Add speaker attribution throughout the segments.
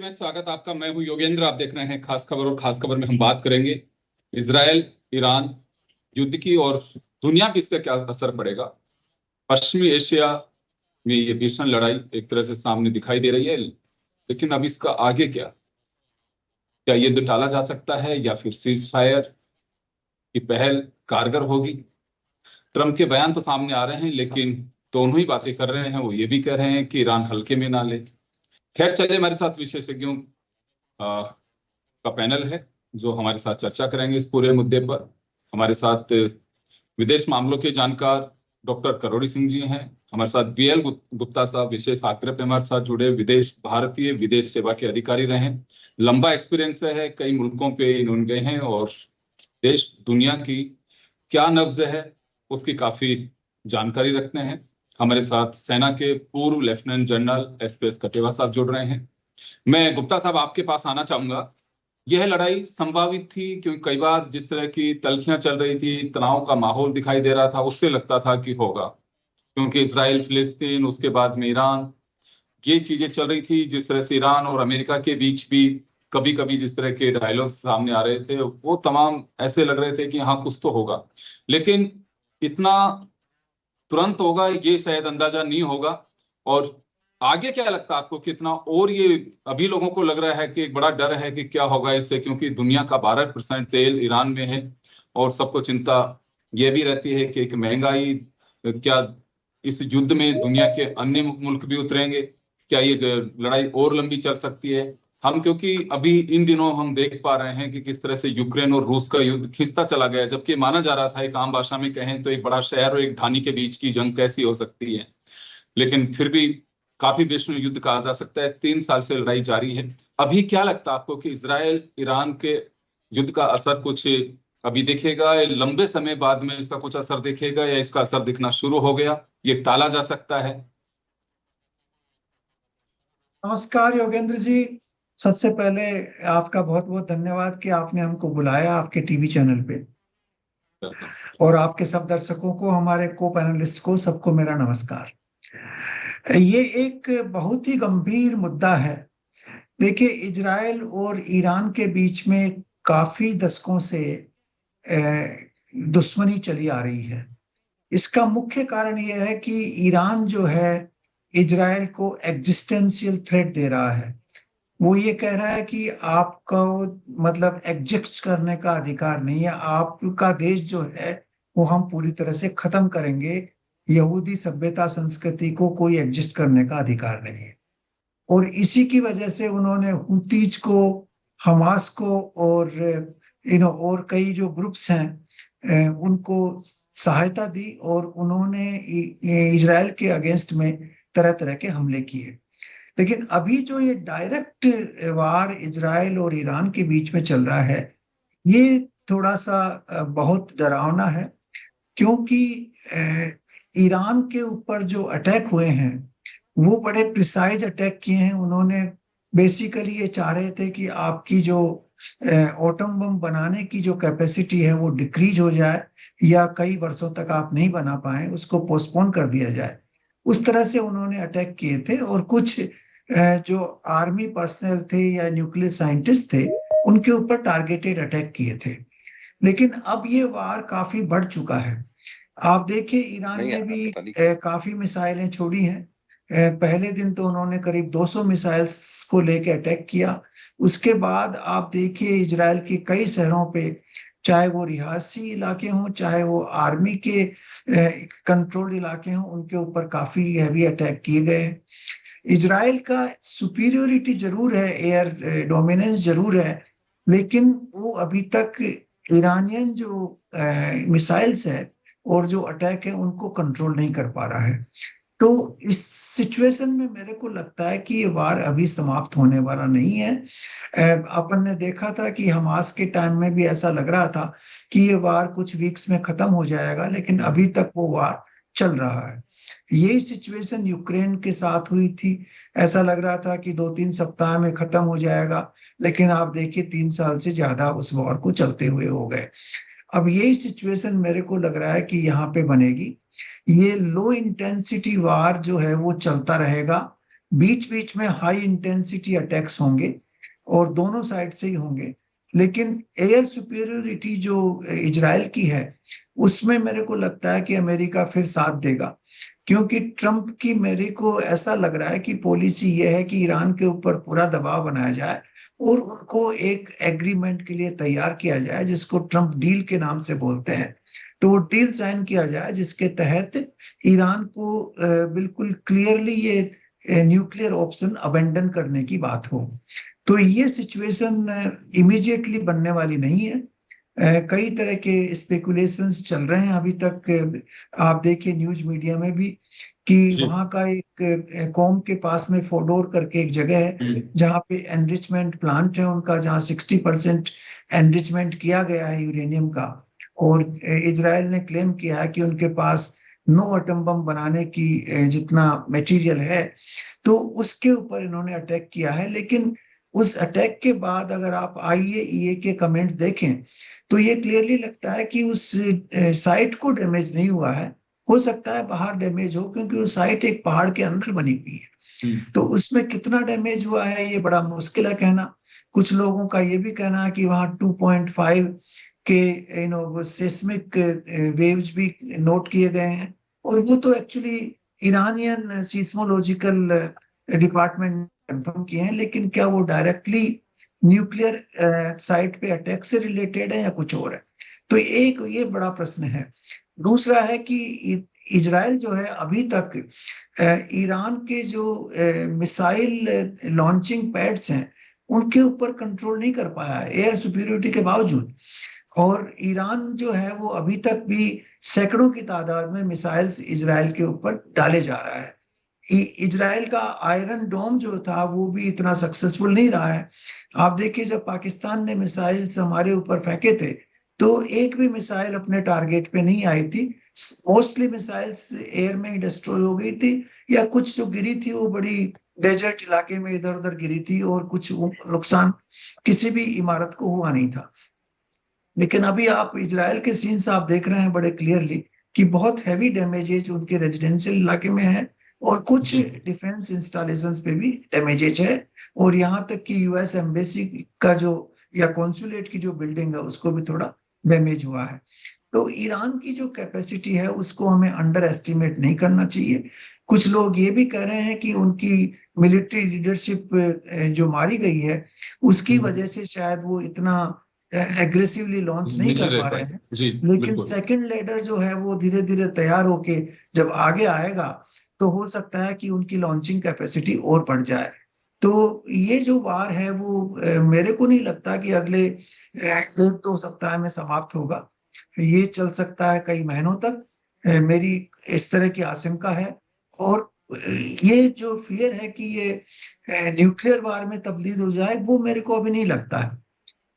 Speaker 1: में स्वागत आपका। मैं हूं योगेंद्र, आप देख रहे हैं खास खबर। और खास खबर में हम बात करेंगे इजराइल ईरान युद्ध की और दुनिया पे इसका क्या असर पड़ेगा। पश्चिमी एशिया में ये भीषण लड़ाई एक तरह से सामने दिखाई दे रही है, लेकिन अब इसका आगे क्या युद्ध टाला जा सकता है या फिर सीज फायर की पहल कारगर होगी। ट्रंप के बयान तो सामने आ रहे हैं, लेकिन दोनों ही बातें कर रहे हैं। वो ये भी कह रहे हैं कि ईरान हल्के में ना ले। खैर, चलिए, हमारे साथ विशेषज्ञों का पैनल है जो हमारे साथ चर्चा करेंगे इस पूरे मुद्दे पर। हमारे साथ विदेश मामलों के जानकार डॉक्टर करोड़ी सिंह जी हैं। हमारे साथ बीएल गुप्ता साहब विशेष आग्रह पे हमारे साथ जुड़े, भारतीय विदेश सेवा के अधिकारी रहे, लंबा एक्सपीरियंस है, कई मुल्कों पे इन्होंने गए हैं और देश दुनिया की क्या नब्ज है उसकी काफी जानकारी रखते हैं। हमारे साथ सेना के पूर्व लेफ्टिनेंट जनरल एसपीएस कटेवा साहब जुड़ रहे हैं। मैं गुप्ता साहब आपके पास आना चाहूंगा। यह लड़ाई संभावित थी क्योंकि कई बार जिस तरह की तल्खियां चल रही थी, तनाव का माहौल दिखाई दे रहा था, उससे लगता था कि होगा, क्योंकि इजराइल फिलिस्तीन, उसके बाद में ईरान, ये चीजें चल रही थी। जिस तरह से ईरान और अमेरिका के बीच भी कभी कभी जिस तरह के डायलॉग सामने आ रहे थे, वो तमाम ऐसे लग रहे थे कि हाँ कुछ तो होगा, लेकिन इतना तुरंत होगा ये शायद अंदाजा नहीं होगा। और आगे क्या लगता है आपको, कितना और ये अभी लोगों को लग रहा है कि एक बड़ा डर है कि क्या होगा इससे, क्योंकि दुनिया का 12% तेल ईरान में है और सबको चिंता ये भी रहती है कि एक महंगाई, क्या इस युद्ध में दुनिया के अन्य मुल्क भी उतरेंगे, क्या ये लड़ाई और लंबी चल सकती है। हम क्योंकि अभी इन दिनों हम देख पा रहे हैं कि किस तरह से यूक्रेन और रूस का युद्ध खिंचता चला गया, जबकि माना जा रहा था, एक आम भाषा में कहें तो एक बड़ा शहर और एक ढानी के बीच की जंग कैसी हो सकती है, लेकिन फिर भी काफी भीषण युद्ध कहा जा सकता है। 3 साल से लड़ाई जारी है। अभी क्या लगता है आपको कि इजराइल ईरान के युद्ध का असर कुछ अभी दिखेगा, लंबे समय बाद में इसका कुछ असर दिखेगा, या इसका असर दिखना शुरू हो गया, ये टाला जा सकता है?
Speaker 2: नमस्कार योगेंद्र जी, सबसे पहले आपका बहुत बहुत धन्यवाद कि आपने हमको बुलाया आपके टीवी चैनल पे, और आपके सब दर्शकों को, हमारे को पैनलिस्ट को, सबको मेरा नमस्कार। ये एक बहुत ही गंभीर मुद्दा है। देखिए, इजराइल और ईरान के बीच में काफी दशकों से दुश्मनी चली आ रही है। इसका मुख्य कारण यह है कि ईरान जो है इजराइल को एग्जिस्टेंशियल थ्रेट दे रहा है। वो ये कह रहा है कि आपको मतलब एग्जिस्ट करने का अधिकार नहीं है, आपका देश जो है वो हम पूरी तरह से खत्म करेंगे, यहूदी सभ्यता संस्कृति को कोई एग्जिस्ट करने का अधिकार नहीं है। और इसी की वजह से उन्होंने हुतीज को, हमास को और और कई जो ग्रुप्स हैं उनको सहायता दी और उन्होंने इजराइल के अगेंस्ट में तरह तरह के हमले किए। लेकिन अभी जो ये डायरेक्ट वार इजराइल और ईरान के बीच में चल रहा है, ये थोड़ा सा बहुत डरावना है, क्योंकि ईरान के ऊपर जो अटैक हुए हैं वो बड़े प्रिसाइज अटैक किए हैं। उन्होंने बेसिकली ये चाह रहे थे कि आपकी जो एटम बम बनाने की जो कैपेसिटी है वो डिक्रीज हो जाए, या कई वर्षों तक आप नहीं बना पाए, उसको पोस्टपोन कर दिया जाए। उस तरह से उन्होंने अटैक किए थे। और कुछ जो आर्मी पर्सनल थे या न्यूक्लियर साइंटिस्ट थे उनके ऊपर टारगेटेड अटैक किए थे। लेकिन अब ये वार काफी बढ़ चुका है। आप देखिए ईरान ने भी काफी मिसाइलें छोड़ी हैं। पहले दिन तो उन्होंने करीब 200 मिसाइल्स को लेके अटैक किया। उसके बाद आप देखिए इजराइल के कई शहरों पे, चाहे वो रिहायशी इलाके हों, चाहे वो आर्मी के कंट्रोल इलाके हों, उनके ऊपर काफी हैवी अटैक किए गए। इजराइल का सुपीरियोरिटी जरूर है, एयर डोमिनेंस जरूर है, लेकिन वो अभी तक ईरानियन जो मिसाइल्स है और जो अटैक है उनको कंट्रोल नहीं कर पा रहा है। तो इस सिचुएशन में मेरे को लगता है कि ये वार अभी समाप्त होने वाला नहीं है। अपन ने देखा था कि हमास के टाइम में भी ऐसा लग रहा था कि ये वार कुछ वीक्स में खत्म हो जाएगा, लेकिन अभी तक वो वार चल रहा है। यही सिचुएशन यूक्रेन के साथ हुई थी। ऐसा लग रहा था कि 2-3 सप्ताह में खत्म हो जाएगा, लेकिन आप देखिए 3 साल से ज्यादा उस वॉर को चलते हुए हो गए। अब यही सिचुएशन मेरे को लग रहा है कि यहाँ पे बनेगी। ये लो इंटेंसिटी वार जो है वो चलता रहेगा, बीच बीच में हाई इंटेंसिटी अटैक्स होंगे और दोनों साइड से ही होंगे। लेकिन एयर सुपीरियोरिटी जो इजराइल की है उसमें मेरे को लगता है कि अमेरिका फिर साथ देगा, क्योंकि ट्रंप की, मेरे को ऐसा लग रहा है कि पॉलिसी ये है कि ईरान के ऊपर पूरा दबाव बनाया जाए और उनको एक एग्रीमेंट के लिए तैयार किया जाए, जिसको ट्रंप डील के नाम से बोलते हैं। तो वो डील साइन किया जाए जिसके तहत ईरान को बिल्कुल क्लियरली ये न्यूक्लियर ऑप्शन अबेंडन करने की बात हो। तो ये सिचुएशन इमीडिएटली बनने वाली नहीं है। कई तरह के स्पेकुलेशंस चल रहे हैं अभी तक। आप देखिए न्यूज मीडिया में भी कि वहां का एक कौम के पास में फोडोर करके एक जगह है जहाँ पे एनरिचमेंट प्लांट है उनका, जहाँ 60% एनरिचमेंट किया गया है यूरेनियम का। और इजराइल ने क्लेम किया है कि उनके पास 9 एटम बम बनाने की जितना मटेरियल है। तो उसके ऊपर इन्होंने अटैक किया है। लेकिन उस अटैक के बाद अगर आप IAEA के कमेंट्स देखें तो ये क्लियरली लगता है कि उस साइट को डैमेज नहीं हुआ है। हो सकता है बाहर डैमेज हो, क्योंकि वो साइट एक पहाड़ के अंदर बनी हुई है। तो उसमें कितना डैमेज हुआ है ये बड़ा मुश्किल है कहना। कुछ लोगों का ये भी कहना है कि वहां 2.5 के सेस्मिक वेव्स भी नोट किए गए हैं। और वो तो एक्चुअली ईरानियन सीस्मोलॉजिकल डिपार्टमेंट कंफर्म किए हैं, लेकिन क्या वो डायरेक्टली न्यूक्लियर साइट पे अटैक से रिलेटेड है या कुछ और है? तो एक ये बड़ा प्रश्न है। दूसरा है कि इजराइल जो है अभी तक ईरान के जो मिसाइल लॉन्चिंग पैड्स हैं उनके ऊपर कंट्रोल नहीं कर पाया है एयर सुपीरियोरिटी के बावजूद। और ईरान जो है वो अभी तक भी सैकड़ों की तादाद में मिसाइल्स इजराइल के ऊपर डाले जा रहा है। इजराइल का आयरन डोम जो था वो भी इतना सक्सेसफुल नहीं रहा है। आप देखिए जब पाकिस्तान ने मिसाइल्स हमारे ऊपर फेंके थे तो एक भी मिसाइल अपने टारगेट पे नहीं आई थी। मोस्टली मिसाइल्स एयर में ही डिस्ट्रॉय हो गई थी, या कुछ जो गिरी थी वो बड़ी डेजर्ट इलाके में इधर उधर गिरी थी, और कुछ नुकसान किसी भी इमारत को हुआ नहीं था। लेकिन अभी आप इजराइल के सीन्स आप देख रहे हैं बड़े क्लियरली कि बहुत हैवी डैमेजेज उनके रेजिडेंशियल इलाके में है, और कुछ डिफेंस इंस्टॉलेशंस पे भी डैमेजेज है। और यहाँ तक कि US एम्बेसी का जो या कॉन्सुलेट की जो बिल्डिंग है उसको भी थोड़ा डैमेज हुआ है। तो ईरान की जो कैपेसिटी है उसको हमें अंडर एस्टिमेट नहीं करना चाहिए। कुछ लोग ये भी कह रहे हैं कि उनकी मिलिट्री लीडरशिप जो मारी गई है उसकी वजह से शायद वो इतना एग्रेसिवली लॉन्च नहीं
Speaker 1: नहीं
Speaker 2: कर
Speaker 1: रह
Speaker 2: पा रहे
Speaker 1: पाए।
Speaker 2: हैं।
Speaker 1: जी
Speaker 2: लेकिन
Speaker 1: बिल्कुल।
Speaker 2: सेकंड लेडर जो है वो धीरे धीरे तैयार होके जब आगे आएगा तो हो सकता है कि उनकी लॉन्चिंग कैपेसिटी और बढ़ जाए। तो ये जो वार है वो मेरे को नहीं लगता कि अगले 1-2 सप्ताह में समाप्त होगा। ये चल सकता है कई महीनों तक, मेरी इस तरह की आशंका है। और ये जो फियर है कि ये न्यूक्लियर वार में तब्दील हो जाए, वो मेरे को अभी नहीं लगता है।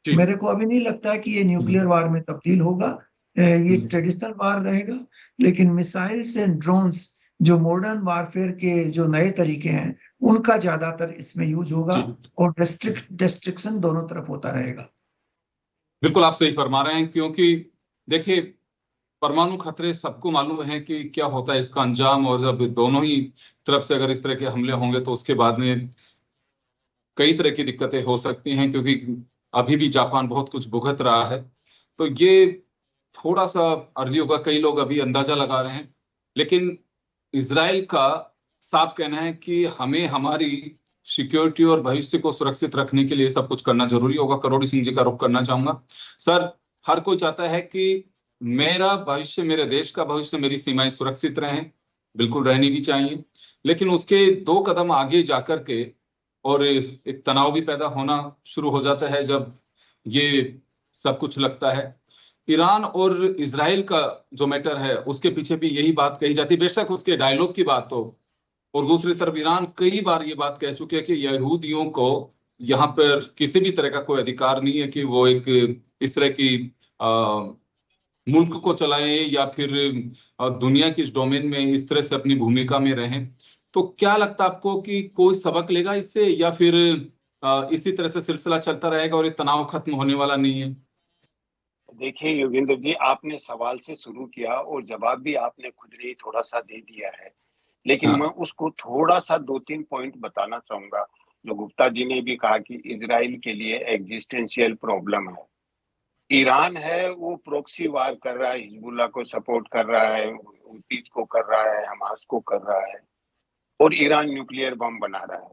Speaker 1: जी।
Speaker 2: मेरे को अभी नहीं लगता है कि ये न्यूक्लियर वार में तब्दील होगा। ये
Speaker 1: हम्म,
Speaker 2: ट्रेडिशनल वार रहेगा। लेकिन मिसाइल्स एंड ड्रोन्स, जो मॉडर्न वारफेयर के जो नए तरीके हैं, उनका ज्यादातर इसमें यूज होगा।
Speaker 1: जी
Speaker 2: और डिस्ट्रिक्शन दोनों तरफ होता रहेगा।
Speaker 1: बिल्कुल आप सही फरमा रहे हैं, क्योंकि देखिए परमाणु खतरे सबको मालूम है कि क्या होता है इसका अंजाम, और जब दोनों ही तरफ से अगर इस तरह के हमले होंगे तो उसके बाद में कई तरह की दिक्कतें हो सकती हैं, क्योंकि अभी भी जापान बहुत कुछ भुगत रहा है। तो ये थोड़ा सा अर्ली होगा, कई लोग अभी अंदाजा लगा रहे हैं। लेकिन इसराइल का साफ कहना है कि हमें हमारी सिक्योरिटी और भविष्य को सुरक्षित रखने के लिए सब कुछ करना जरूरी होगा। करोड़ी सिंह जी का रुख करना चाहूंगा। सर, हर कोई चाहता है कि मेरा भविष्य, मेरे देश का भविष्य, मेरी सीमाएं सुरक्षित रहें, बिल्कुल रहनी भी चाहिए। लेकिन उसके 2 कदम आगे जाकर के और एक तनाव भी पैदा होना शुरू हो जाता है जब ये सब कुछ लगता है। ईरान और इजराइल का जो मैटर है उसके पीछे भी यही बात कही जाती है, बेशक उसके डायलॉग की बात हो। और दूसरी तरफ ईरान कई बार ये बात कह चुके हैं कि यहूदियों को यहाँ पर किसी भी तरह का कोई अधिकार नहीं है कि वो एक इस तरह की मुल्क को चलाएं या फिर दुनिया की इस डोमेन में इस तरह से अपनी भूमिका में रहें। तो क्या लगता है आपको कि कोई सबक लेगा इससे, या फिर इसी तरह से सिलसिला चलता रहेगा और ये तनाव खत्म होने वाला नहीं है?
Speaker 3: देखिए योगेंद्र जी, आपने सवाल से शुरू किया और जवाब भी आपने खुद ने ही थोड़ा सा दे दिया है। लेकिन मैं
Speaker 1: हाँ।
Speaker 3: उसको थोड़ा सा 2-3 पॉइंट बताना चाहूंगा। जो गुप्ता जी ने भी कहा कि इजराइल के लिए एग्जिस्टेंशियल प्रॉब्लम है। ईरान है वो प्रोक्सी वार कर रहा है, हिजबुल्लाह को सपोर्ट कर रहा है, हुतीज को कर रहा है, हमास को कर रहा है। और ईरान न्यूक्लियर बम बना रहा है।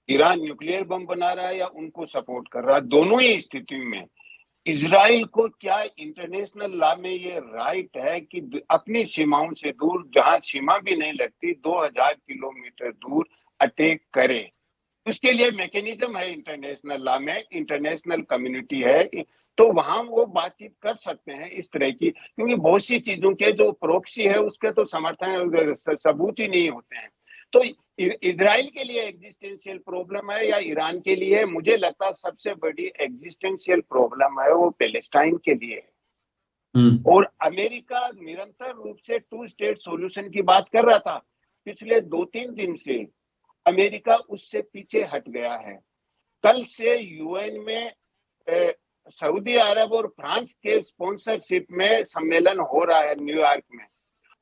Speaker 3: ईरान न्यूक्लियर बम बना रहा है या उनको सपोर्ट कर रहा है, दोनों ही स्थिति में इजराइल को क्या इंटरनेशनल लॉ में ये राइट है कि अपनी सीमाओं से दूर, जहां सीमा भी नहीं लगती, 2000 किलोमीटर दूर अटैक करे? उसके लिए मैकेनिज्म है इंटरनेशनल लॉ में, इंटरनेशनल कम्युनिटी है। तो वहां वो बातचीत कर सकते हैं इस तरह की, क्योंकि बहुत सी चीजों के जो प्रोक्सी है उसके तो समर्थन सबूत ही नहीं होते हैं। तो इजराइल के लिए एग्जिस्टेंशियल प्रॉब्लम है या ईरान के लिए? मुझे लगता है सबसे बड़ी एग्जिस्टेंशियल प्रॉब्लम है वो पैलेस्टाइन के लिए है। और अमेरिका निरंतर रूप से 2 स्टेट सॉल्यूशन की बात कर रहा था। पिछले 2-3 दिन से अमेरिका उससे पीछे हट गया है। कल से यूएन में सऊदी अरब और फ्रांस के स्पॉन्सरशिप में सम्मेलन हो रहा है न्यूयॉर्क में।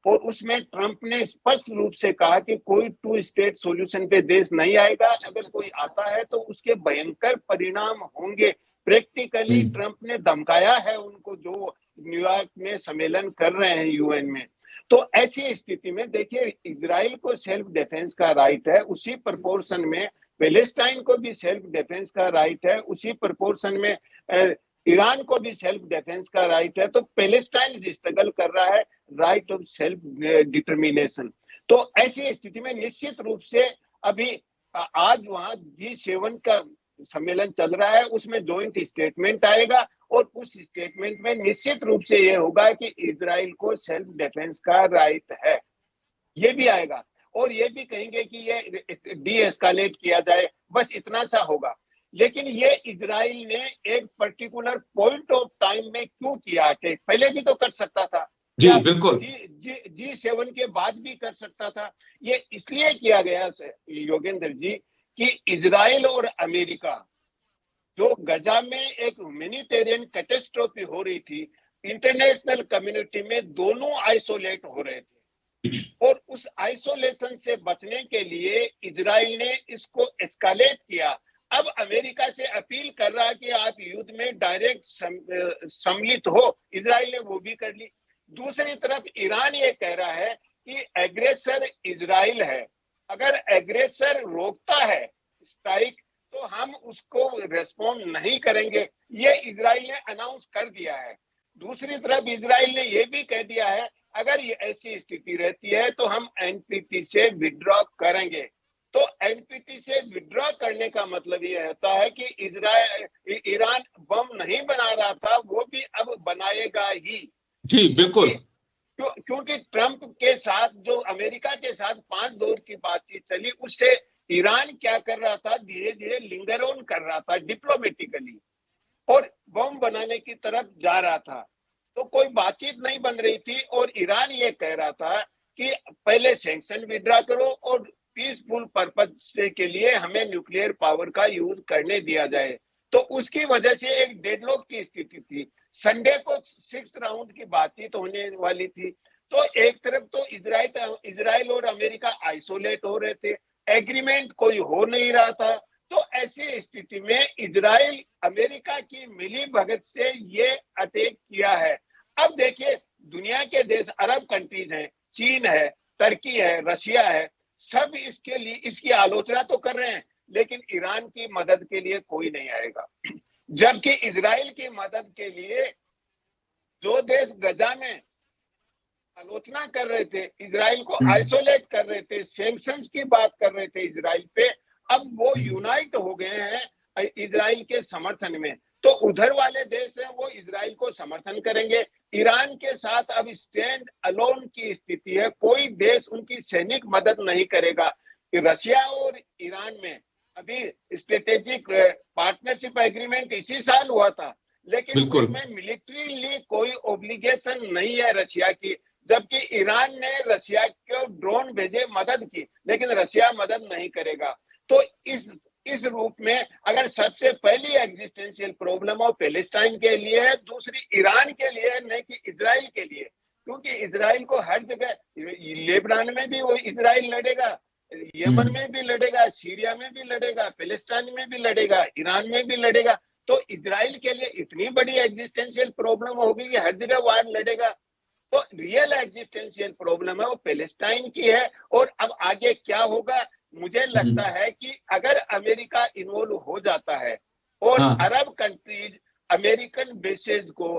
Speaker 3: और उसमें ट्रंप ने स्पष्ट रूप से कहा कि कोई 2 स्टेट सॉल्यूशन पे देश नहीं आएगा। अगर कोई आता है तो उसके भयंकर परिणाम होंगे। प्रैक्टिकली ट्रंप ने धमकाया है उनको, जो न्यूयॉर्क में सम्मेलन कर रहे हैं यूएन में। तो ऐसी स्थिति में देखिए, इजराइल को सेल्फ डिफेंस का राइट है, उसी प्रोपोर्शन में पैलेस्टाइन को भी सेल्फ डिफेंस का राइट है, उसी प्रोपोर्शन में ईरान को भी सेल्फ डिफेंस का राइट है। तो पैलेस्टाइन स्ट्रगल कर रहा है राइट ऑफ सेल्फ डिटर्मिनेशन। तो ऐसी स्थिति में निश्चित रूप से अभी आज वहां G7 का सम्मेलन चल रहा है, उसमें जॉइंट स्टेटमेंट आएगा और उस स्टेटमेंट में निश्चित रूप से ये होगा कि इजराइल को सेल्फ डिफेंस का राइट है, ये भी आएगा। और ये भी कहेंगे कि ये डी एस्कालेट किया जाए, बस इतना सा होगा। लेकिन ये इजराइल ने एक पर्टिकुलर पॉइंट ऑफ टाइम में क्यों किया अटैक? पहले भी तो कर सकता था,
Speaker 1: जी
Speaker 3: या
Speaker 1: बिल्कुल।
Speaker 3: G7 के बाद भी कर सकता था। ये इसलिए किया गया योगेंद्र जी कि इजराइल और अमेरिका, जो गजा में एक ह्यूमैनिटेरियन कैटेस्ट्रोफी हो रही थी, इंटरनेशनल कम्युनिटी में दोनों आइसोलेट हो रहे थे। और उस आइसोलेशन से बचने के लिए इजराइल ने इसको एस्केलेट किया। अब अमेरिका से अपील कर रहा है कि आप युद्ध में डायरेक्ट सम्मिलित हो, इजराइल ने वो भी कर ली। दूसरी तरफ ईरान ये कह रहा है कि एग्रेसर इजराइल है, अगर एग्रेसर रोकता है स्ट्राइक तो हम उसको रेस्पॉन्ड नहीं करेंगे, ये इजराइल ने अनाउंस कर दिया है। दूसरी तरफ इजराइल ने ये भी कह दिया है अगर ये ऐसी स्थिति रहती है तो हम एनपीटी से विड्रॉ करेंगे। तो एनपीटी से विड्रॉ करने का मतलब ये होता है कि ईरान बम नहीं बना रहा था, वो भी अब बनाएगा ही।
Speaker 1: जी बिल्कुल।
Speaker 3: क्योंकि ट्रंप के साथ जो अमेरिका के साथ 5 दौर की बातचीत चली, उससे ईरान क्या कर रहा था, धीरे धीरे लिंगर ऑन कर रहा था डिप्लोमेटिकली और बम बनाने की तरफ जा रहा था। तो कोई बातचीत नहीं बन रही थी और ईरान ये कह रहा था कि पहले सैंक्शन विड्रॉ करो और पीसफुल पर्पज के लिए हमें न्यूक्लियर पावर का यूज करने दिया जाए। तो उसकी वजह से एक डेडलॉक की स्थिति थी। संडे को 6th राउंड की बातचीत होने वाली थी। तो एक तरफ तो इजराइल और अमेरिका आइसोलेट हो रहे थे, एग्रीमेंट कोई हो नहीं रहा था। तो ऐसी स्थिति में इजराइल अमेरिका की मिली भगत से ये अटैक किया है। अब देखिए दुनिया के देश अरब कंट्रीज हैं, चीन है, तुर्की है, रशिया है, सब इसके लिए इसकी आलोचना तो कर रहे हैं, लेकिन ईरान की मदद के लिए कोई नहीं आएगा। जबकि इजराइल की मदद के लिए जो देश गजा में आलोचना कर रहे थे, इजराइल को आइसोलेट कर रहे थे, सैंक्शंस की बात कर रहे थे इजराइल पे, अब वो यूनाइट हो गए हैं इजराइल के समर्थन में। तो उधर वाले देश हैं वो इजराइल को समर्थन करेंगे। ईरान के साथ अब स्टैंड अलोन की स्थिति है, कोई देश उनकी सैनिक मदद नहीं करेगा। रशिया और ईरान में अभी स्ट्रेटेजिक पार्टनरशिप एग्रीमेंट इसी साल हुआ था, लेकिन उसमें मिलिट्रीली कोई ऑब्लिगेशन नहीं है रशिया की, जबकि ईरान ने रशिया को ड्रोन भेजे, मदद की, लेकिन रशिया मदद नहीं करेगा। तो इस रूप में अगर सबसे पहली एग्जिस्टेंशियल प्रॉब्लम हो पैलेस्टाइन के लिए है, दूसरी ईरान के लिए, नहीं कि इजराइल के लिए, क्योंकि इजराइल को हर जगह, लेबनान में भी वो इजराइल लड़ेगा, यमन में भी लड़ेगा, सीरिया में भी लड़ेगा, पैलेस्टाइन में भी लड़ेगा, ईरान में भी लड़ेगा। तो इजराइल के लिए इतनी बड़ी एग्जिस्टेंशियल प्रॉब्लम होगी कि हर जगह वार लड़ेगा। तो रियल एग्जिस्टेंशियल प्रॉब्लम है वो पैलेस्टाइन की है। और अब आगे क्या होगा, मुझे लगता है कि अगर अमेरिका इन्वॉल्व हो जाता है और अरब कंट्रीज अमेरिकन बेसेस को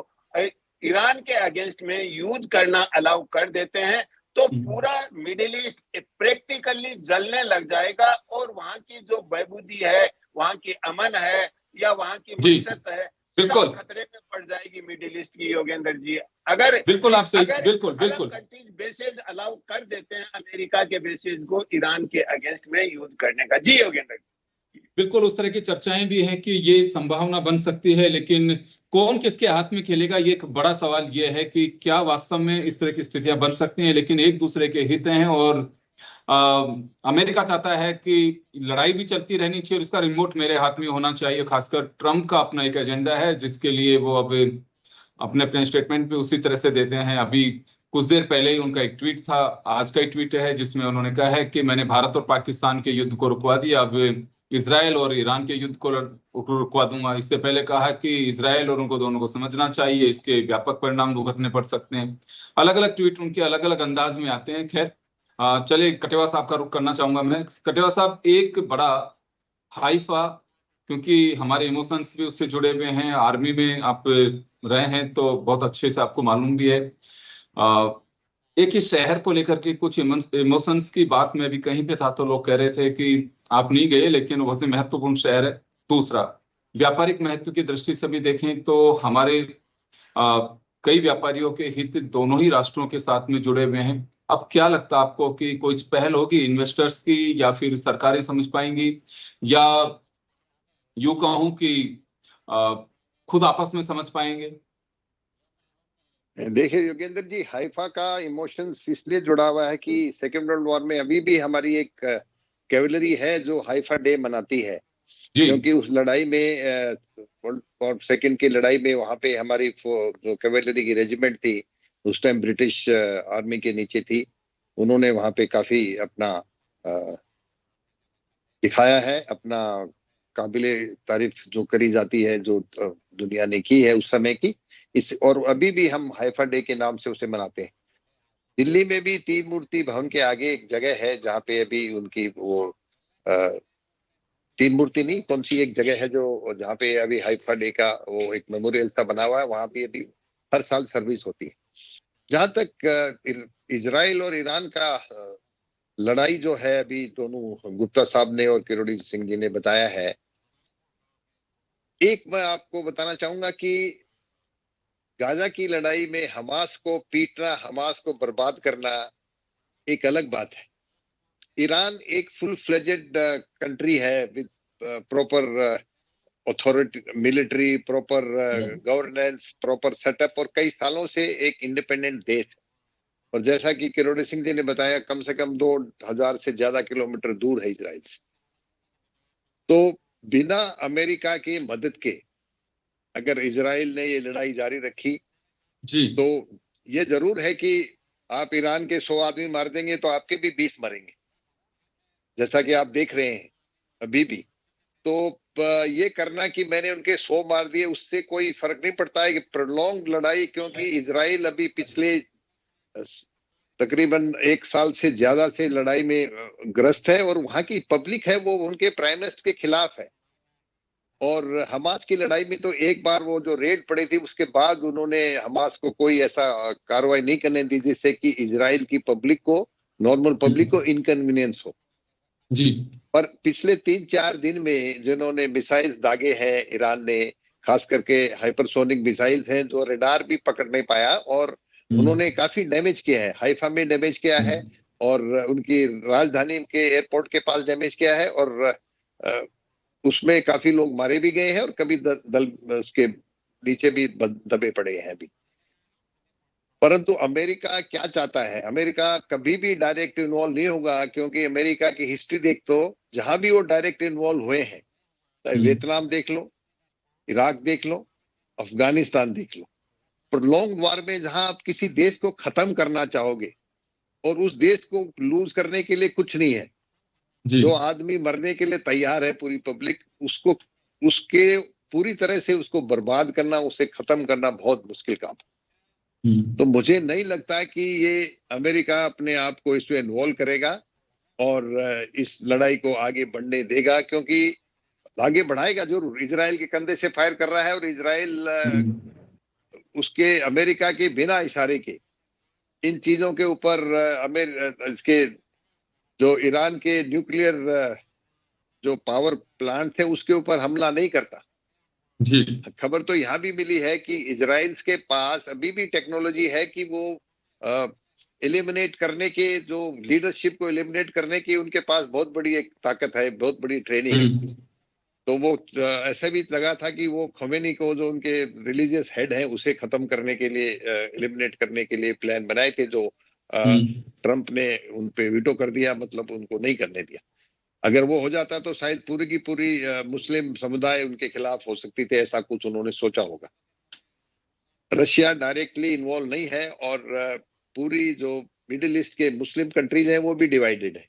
Speaker 3: ईरान के अगेंस्ट में यूज करना अलाउ कर देते हैं, तो पूरा मिडिल ईस्ट प्रैक्टिकली जलने लग जाएगा और वहां की जो बहबूदी है, वहां की अमन है या वहां की मईशत है,
Speaker 1: बिल्कुल
Speaker 3: खतरे में पड़ जाएगी मिडिल ईस्ट की। योगेंद्र जी, अगर
Speaker 1: बिल्कुल आपसे बिल्कुल
Speaker 3: कंट्रीज बेसेस अलाउ कर देते हैं अमेरिका के बेसेस को ईरान के अगेंस्ट में यूज करने का। जी योगेंद्र,
Speaker 1: बिल्कुल उस तरह की चर्चाएं भी हैं कि ये संभावना बन सकती है, लेकिन कौन किसके हाथ में खेलेगा, ये एक बड़ा सवाल ये है कि क्या वास्तव में इस तरह की स्थितियां बन सकती हैं। लेकिन एक दूसरे के हित हैं और अमेरिका चाहता है कि लड़ाई भी चलती रहनी चाहिए और इसका रिमोट मेरे हाथ में होना चाहिए। खासकर ट्रंप का अपना एक एजेंडा है जिसके लिए वो अब अपने अपने स्टेटमेंट भी उसी तरह से देते हैं। अभी कुछ देर पहले ही उनका एक ट्वीट था, आज का ही ट्वीट है, जिसमें उन्होंने कहा है कि मैंने भारत और पाकिस्तान के युद्ध को रुकवा दिया, अब इजराइल और ईरान के युद्ध को रुकवा दूंगा। इससे पहले कहा कि इजराइल और उनको दोनों को समझना चाहिए, इसके व्यापक परिणाम भुगतने पड़ सकते हैं। अलग अलग ट्वीट उनके अलग अलग अंदाज में आते हैं। खैर चलिए कटेवा साहब का रुख करना चाहूंगा मैं। कटेवा साहब, एक बड़ा हाइफा, क्योंकि हमारे इमोशंस भी उससे जुड़े हुए हैं, आर्मी में आप रहे हैं तो बहुत अच्छे से आपको मालूम भी है। एक ही शहर को लेकर के कुछ इमोशंस की बात में भी कहीं पे था तो लोग कह रहे थे कि आप नहीं गए, लेकिन वो बहुत ही महत्वपूर्ण शहर है। दूसरा, व्यापारिक महत्व की दृष्टि से भी देखें तो हमारे कई व्यापारियों के हित दोनों ही राष्ट्रों के साथ में जुड़े हुए हैं। अब क्या लगता है आपको कि कोई पहल होगी इन्वेस्टर्स की, या फिर सरकारें समझ पाएंगी, या यूं कहूं कि खुद आपस में समझ पाएंगे?
Speaker 4: देखिए योगेंद्र जी, हाइफा का इमोशंस इसलिए जुड़ा हुआ है कि सेकेंड वर्ल्ड वॉर में अभी भी हमारी एक कैवलरी है जो हाइफा डे मनाती है, क्योंकि उस लड़ाई में वर्ल्ड वॉर सेकेंड की लड़ाई में वहां पे हमारी जो कैवलरी की रेजिमेंट थी, उस टाइम ब्रिटिश आर्मी के नीचे थी, उन्होंने वहां पे काफी अपना दिखाया है, अपना काबिले तारीफ जो करी जाती है, जो दुनिया ने की है उस समय की। और अभी भी हम हाइफा डे के नाम से उसे मनाते हैं। दिल्ली में भी तीन मूर्ति भवन के आगे एक जगह है जहाँ पे अभी उनकी वो तीन मूर्ति नहीं, कौन सी एक जगह है जो जहाँ पे अभी हाइफा डे का वो एक मेमोरियल सा बना हुआ है, वहां पे अभी हर साल सर्विस होती है। जहां तक इजराइल और ईरान का लड़ाई जो है, अभी दोनों गुप्ता साहब ने और किरोड़ी सिंह जी ने बताया है, एक मैं आपको बताना चाहूंगा कि गाजा की लड़ाई में हमास को पीटना, हमास को बर्बाद करना एक अलग बात है। ईरान एक फुल फ्लेजेड कंट्री है with proper authority, military, proper governance, proper setup, और कई सालों से एक इंडिपेंडेंट देश है। और जैसा कि किरोड़ी सिंह जी ने बताया, कम से कम 2000 से ज्यादा किलोमीटर दूर है इजराइल से। तो बिना अमेरिका की मदद के अगर इजराइल ने ये लड़ाई जारी रखी
Speaker 1: जी,
Speaker 4: तो ये जरूर है कि आप ईरान के 100 आदमी मार देंगे तो आपके भी 20 मरेंगे, जैसा कि आप देख रहे हैं अभी भी। तो ये करना कि मैंने उनके 100 मार दिए, उससे कोई फर्क नहीं पड़ता है कि प्रोलॉन्ग लड़ाई, क्योंकि इजराइल अभी पिछले तकरीबन 1 साल से ज्यादा से लड़ाई में ग्रस्त है, और वहां की पब्लिक है वो उनके प्राइम मिनिस्टर के खिलाफ है। और हमास की लड़ाई में तो एक बार वो जो रेड पड़ी थी, उसके बाद उन्होंने हमास को कोई ऐसा कार्रवाई नहीं करने दी जिससे कि इजराइल की पब्लिक को, नॉर्मल पब्लिक को इनकन्वीनियंस हो।
Speaker 1: जी,
Speaker 4: पर पिछले 3-4 दिन में जिन्होंने मिसाइल्स दागे हैं ईरान ने, खास करके हाइपरसोनिक मिसाइल्स हैं जो रडार भी पकड़ नहीं पाया, और उन्होंने काफी डैमेज किया है। हाइफा में डैमेज किया है, और उनकी राजधानी के एयरपोर्ट के पास डैमेज किया है, और उसमें काफी लोग मारे भी गए हैं, और कभी दल उसके नीचे भी दबे पड़े हैं अभी। परंतु अमेरिका क्या चाहता है? अमेरिका कभी भी डायरेक्ट इन्वॉल्व नहीं होगा, क्योंकि अमेरिका की हिस्ट्री देख तो जहां भी वो डायरेक्ट इन्वॉल्व हुए हैं, चाहे वियतनाम देख लो, इराक देख लो, अफगानिस्तान देख लो, प्रोलॉन्ग वार में जहां आप किसी देश को खत्म करना चाहोगे और उस देश को लूज करने के लिए कुछ नहीं है,
Speaker 1: जी,
Speaker 4: जो आदमी मरने के लिए तैयार है, पूरी पब्लिक, उसको उसके पूरी तरह से उसको बर्बाद करना, उसे खत्म करना बहुत मुश्किल काम है। तो मुझे नहीं लगता कि ये अमेरिका अपने आप को इसमें इन्वॉल्व करेगा और इस लड़ाई को आगे बढ़ने देगा, क्योंकि आगे बढ़ाएगा जरूर। इजराइल के कंधे से फायर कर रहा है, और इजराइल उसके अमेरिका के बिना इशारे के इन चीजों के ऊपर इसके जो ईरान के न्यूक्लियर जो पावर प्लांट है उसके ऊपर हमला नहीं करता।
Speaker 1: जी,
Speaker 4: खबर तो यहाँ भी मिली है कि इजराइल के पास अभी भी टेक्नोलॉजी है कि वो एलिमिनेट करने के, जो लीडरशिप को एलिमिनेट करने की उनके पास बहुत बड़ी एक ताकत है, बहुत बड़ी ट्रेनिंग है। तो वो ऐसा भी लगा था कि वो खमेनी को, जो उनके रिलीजियस हेड है, उसे खत्म करने के लिए, एलिमिनेट करने के लिए प्लान बनाए थे, जो ट्रंप ने उन पे वीटो कर दिया, मतलब उनको नहीं करने दिया। अगर वो हो जाता तो शायद पूरी की पूरी मुस्लिम समुदाय उनके खिलाफ हो सकती थी, ऐसा कुछ उन्होंने सोचा होगा। रशिया डायरेक्टली इन्वॉल्व नहीं है, और पूरी जो मिडिल ईस्ट के मुस्लिम कंट्रीज हैं वो भी डिवाइडेड है।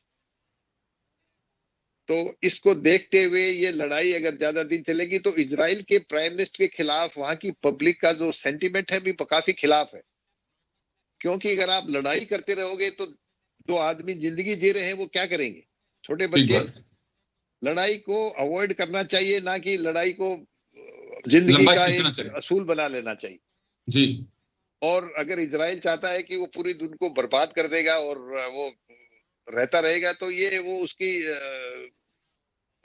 Speaker 4: तो इसको देखते हुए ये लड़ाई अगर ज्यादा दिन चलेगी तो इजराइल के प्राइम मिनिस्टर के खिलाफ वहां की पब्लिक का जो सेंटिमेंट है भी काफी खिलाफ है। क्योंकि अगर आप लड़ाई करते रहोगे तो जो आदमी जिंदगी जी रहे हैं वो क्या करेंगे? छोटे बच्चे। लड़ाई को अवॉइड करना चाहिए, ना कि लड़ाई को जिंदगी का एक असूल बना लेना चाहिए।
Speaker 1: जी।
Speaker 4: और अगर इजराइल चाहता है कि वो पूरी दुनिया को बर्बाद कर देगा और वो रहता रहेगा, तो ये वो उसकी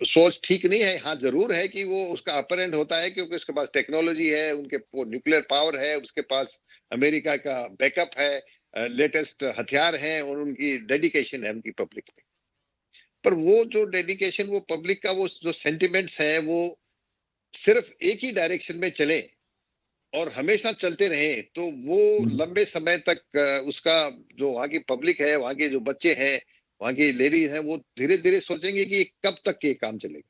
Speaker 4: सोच ठीक नहीं है। हाँ, जरूर है कि वो उसका अपर एंड होता है, क्योंकि उसके पास टेक्नोलॉजी है, उनके वो न्यूक्लियर पावर है, उसके पास अमेरिका का बैकअप है, लेटेस्ट हथियार हैं, और उनकी डेडिकेशन है उनकी पब्लिक में। पर वो जो डेडिकेशन, वो पब्लिक का वो जो सेंटिमेंट्स है, वो सिर्फ एक ही डायरेक्शन में चले और हमेशा चलते रहे, तो वो लंबे समय तक उसका जो वहां की पब्लिक है, वहां के जो बच्चे हैं, वहां की लेडीज हैं, वो धीरे धीरे सोचेंगे कि कब तक ये काम चलेगा।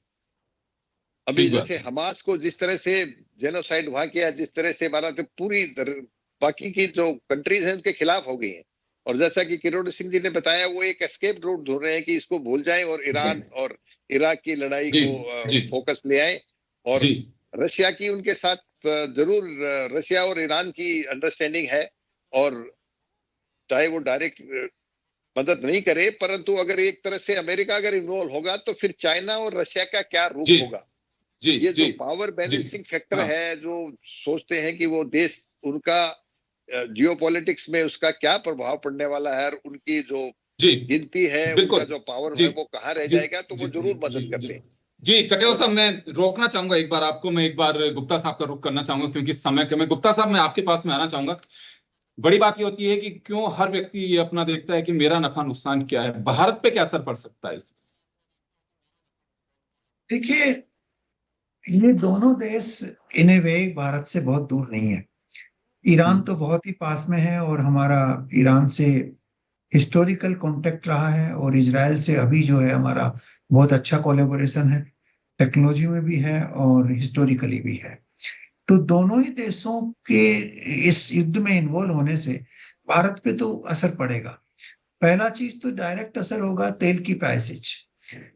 Speaker 4: अभी जैसे हमास को जिस तरह से जेनोसाइड वहां किया, जिस तरह से मारा, तो पूरी बाकी की जो कंट्रीज हैं उनके खिलाफ हो गई हैं। और जैसा कि किरोड़ी सिंह जी ने बताया, वो एक एस्केप रूट ढूंढ रहे हैं कि इसको भूल जाएं और ईरान और इराक की लड़ाई को फोकस ले आए। और रशिया की उनके साथ जरूर, रशिया और ईरान की अंडरस्टैंडिंग है, और चाहे वो डायरेक्ट मदद नहीं करे, परंतु अगर एक तरह से अमेरिका अगर इन्वॉल्व होगा तो फिर चाइना और रशिया का क्या रुख होगा। ये जो पावर बैलेंसिंग फैक्टर है, जो सोचते हैं कि वो देश उनका जियोपॉलिटिक्स में उसका क्या प्रभाव पड़ने वाला है, और उनकी जो गिनती है, उनका जो पावर है वो कहाँ रह जाएगा, तो वो जरूर मदद करते हैं।
Speaker 1: जी कटेल साहब, मैं रोकना चाहूंगा एक बार आपको, मैं एक बार गुप्ता साहब का रुख करना चाहूंगा क्योंकि समय के में। गुप्ता साहब, मैं आपके पास में आना चाहूंगा। बड़ी बात ये होती है कि क्यों हर व्यक्ति ये अपना देखता है कि मेरा नफा नुकसान क्या है, भारत पे क्या असर पड़ सकता है इसका?
Speaker 2: देखिए, ये दोनों देश इन ए वे भारत से बहुत दूर नहीं है। ईरान तो बहुत ही पास में है और हमारा ईरान से हिस्टोरिकल कांटेक्ट रहा है, और इजराइल से अभी जो है हमारा बहुत अच्छा कोलैबोरेशन है, टेक्नोलॉजी में भी है और हिस्टोरिकली भी है। तो दोनों ही देशों के इस युद्ध में इन्वॉल्व होने से भारत पे तो असर पड़ेगा। पहला चीज तो डायरेक्ट असर होगा तेल की प्राइसेज।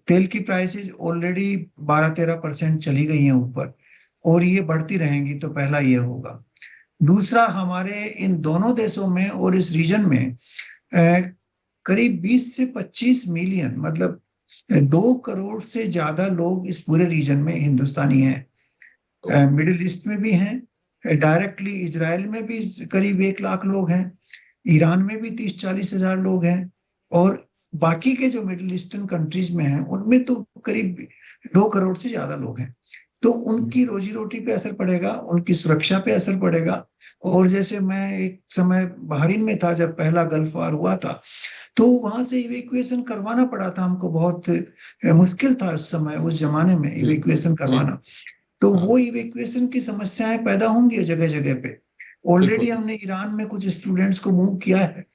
Speaker 2: तेल की प्राइसेज ऑलरेडी 12-13% चली गई हैं ऊपर, और ये बढ़ती रहेंगी, तो पहला ये होगा। दूसरा, हमारे इन दोनों देशों में और इस रीजन में करीब 20 से 25 मिलियन, मतलब 2 करोड़ से ज्यादा लोग इस पूरे रीजन में हिंदुस्तानी हैं। मिडिल ईस्ट में भी हैं, डायरेक्टली इजराइल में भी करीब 1 लाख लोग हैं, ईरान में भी 30-40 हजार लोग हैं, और बाकी के जो मिडिल ईस्टर्न कंट्रीज में हैं उनमें तो करीब 2 करोड़ से ज्यादा लोग हैं। तो उनकी रोजी रोटी पे असर पड़ेगा, उनकी सुरक्षा पे असर पड़ेगा। और जैसे मैं एक समय बहरीन में था जब पहला गल्फ वार हुआ था, तो वहां से इवैक्यूएशन करवाना पड़ा था हमको, बहुत मुश्किल था उस समय, उस जमाने में इवैक्यूएशन करवाना। तो वो इवैक्यूएशन की समस्याएं पैदा होंगी जगह जगह पे। ऑलरेडी हमने ईरान में कुछ स्टूडेंट्स को मूव किया है,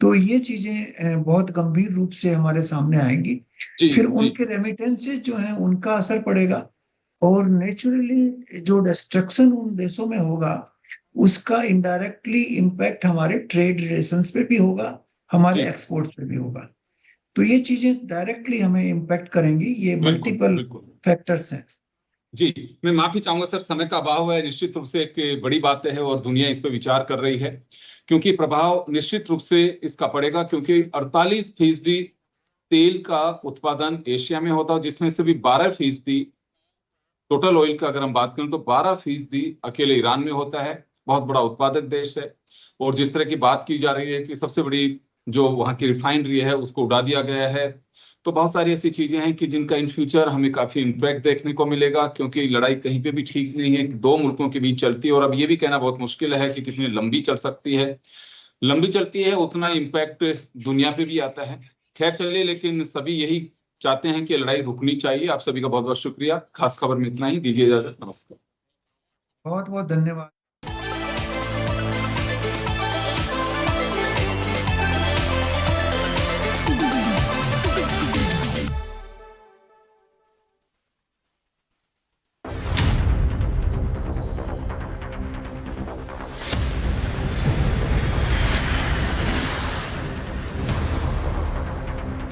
Speaker 2: तो ये चीजें बहुत गंभीर रूप से हमारे सामने आएंगी। फिर उनके रेमिटेंसेज जो हैं उनका असर पड़ेगा, और नेचुरली जो डिस्ट्रक्शन उन देशों में होगा उसका इनडायरेक्टली इम्पैक्ट हमारे ट्रेड रिलेशंस पे भी होगा, हमारे एक्सपोर्ट्स पे भी होगा। तो ये चीजें डायरेक्टली हमें इम्पैक्ट करेंगी। ये मल्टीपल फैक्टर्स हैं।
Speaker 1: जी, मैं माफी चाहूंगा सर, समय का अभाव है। निश्चित रूप से एक बड़ी बात है और दुनिया इस पर विचार कर रही है, क्योंकि प्रभाव निश्चित रूप से इसका पड़ेगा, क्योंकि 48% तेल का उत्पादन एशिया में होता है, जिसमें से भी 12% टोटल ऑयल का अगर हम बात करें तो 12% अकेले ईरान में होता है। बहुत बड़ा उत्पादक देश है, और जिस तरह की बात की जा रही है कि सबसे बड़ी जो वहाँ की रिफाइनरी है उसको उड़ा दिया गया है, तो बहुत सारी ऐसी चीजें हैं कि जिनका इन फ्यूचर हमें काफी इम्पैक्ट देखने को मिलेगा, क्योंकि लड़ाई कहीं पे भी ठीक नहीं है, 2 मुल्कों के बीच चलती है, और अब ये भी कहना बहुत मुश्किल है कि कितनी लंबी चल सकती है। लंबी चलती है उतना इम्पैक्ट दुनिया पे भी आता है। खैर चलिए, लेकिन सभी यही चाहते हैं कि लड़ाई रुकनी चाहिए। आप सभी का बहुत बहुत शुक्रिया। खास खबर में इतना ही, दीजिए इजाजत। नमस्कार।
Speaker 2: बहुत बहुत धन्यवाद।